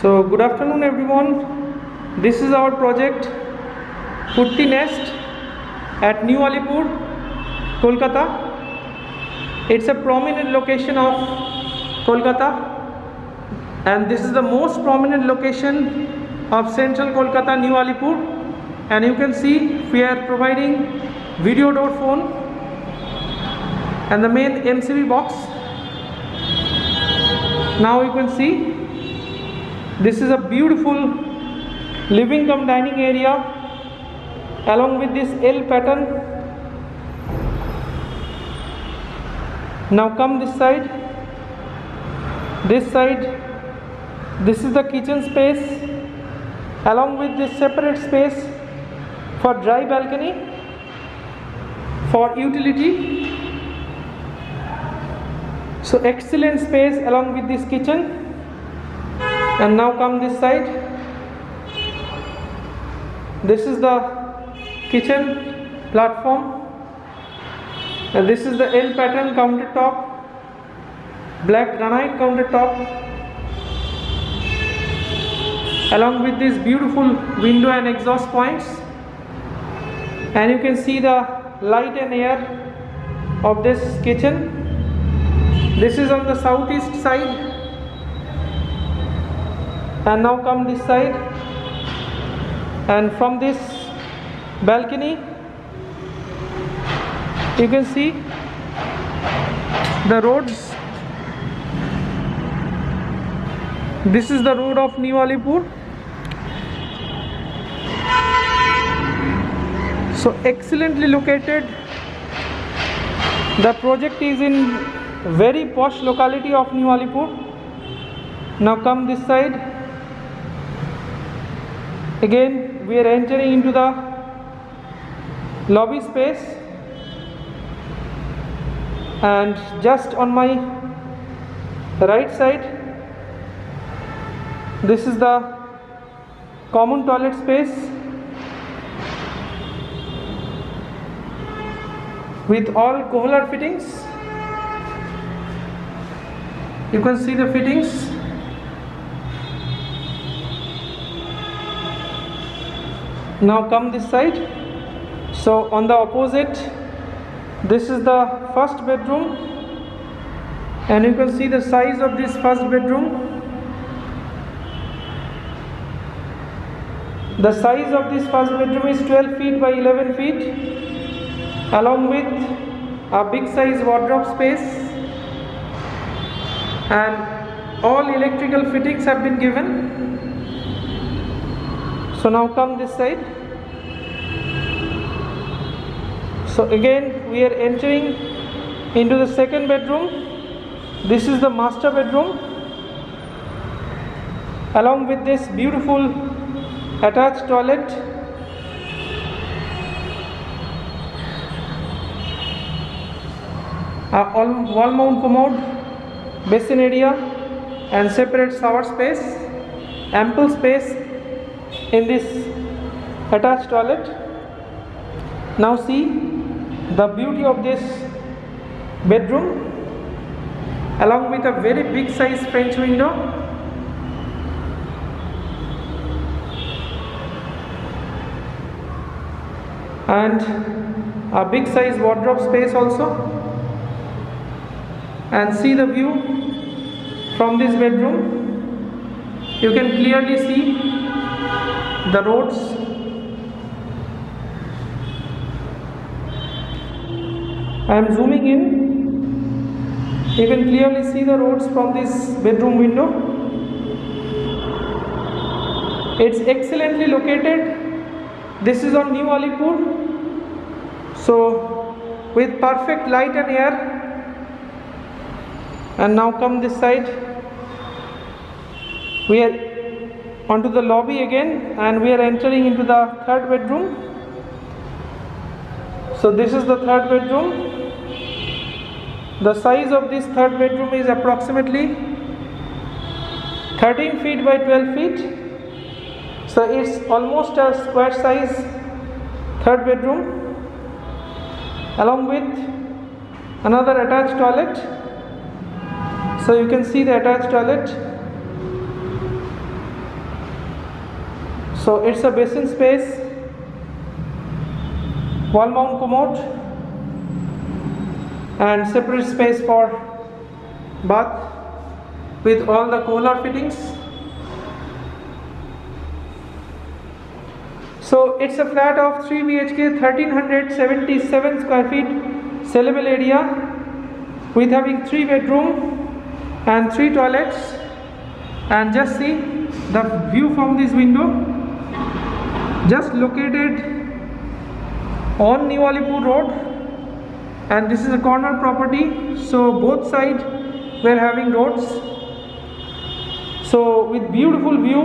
So good afternoon everyone. This is our project Kutti Nest at New Alipur, Kolkata. It's a prominent location of Kolkata, and this is the most prominent location of central Kolkata, New Alipur. And you can see we are providing video door phone and the main MCB box. Now you can see this is a beautiful living cum dining area along with this L pattern. Now come this side. This is the kitchen space along with this separate space for dry balcony for utility. So excellent space along with this kitchen. And now come this side. This is the kitchen platform, and this is the L pattern countertop, black granite countertop, along with these beautiful window and exhaust points. And you can see the light and air of this kitchen. This is on the southeast side. And now come this side, and from this balcony you can see the roads. This is the road of New Alipur. So excellently located. The project is in very posh locality of New Alipur. Now come this side. Again we are entering into the lobby space, and just on my right side this is the common toilet space with all Kohler fittings. You can see the fittings. Now come this side. So on the opposite, this is the first bedroom, and you can see the size of this first bedroom. The size of this first bedroom is 12 feet by 11 feet, along with a big size wardrobe space, and all electrical fittings have been given. So now come this side. So again we are entering into the second bedroom. This is the master bedroom, along with this beautiful attached toilet, a wall mount commode, basin area, and separate shower space. Ample space in this attached toilet. Now see the beauty of this bedroom, along with a very big size French window. And a big size wardrobe space also. And see the view from this bedroom. You can clearly see the roads. I am zooming in. You can clearly see the roads from this bedroom window. It's excellently located. This is on New Alipur. So with perfect light and air. And now come this side. We are onto the lobby again, and we are entering into the third bedroom. So this is the third bedroom. The size of this third bedroom is approximately 13 feet by 12 feet. So it's almost a square size third bedroom, along with another attached toilet. So you can see the attached toilet. So it's a basin space, wall mount commode, and separate space for bath with all the Kohler fittings. So it's a flat of 3 BHK, 1377 square feet sellable area, with having 3 bedroom and 3 toilets. And just see the view from this window, just located on New Alipur Road, and this is a corner property, so both sides were having roads. So with beautiful view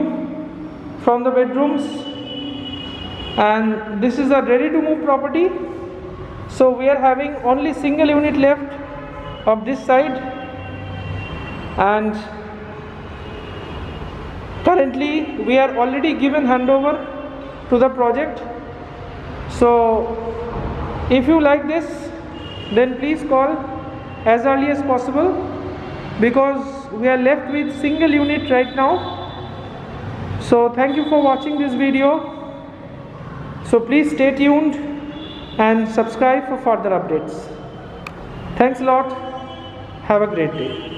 from the bedrooms, and this is a ready to move property, so we are having only single unit left of this side, and currently we are already given handover to the project. So if you like this, then please call as early as possible, because we are left with single unit right now. So thank you for watching this video. So please stay tuned and subscribe for further updates. Thanks a lot. Have a great day.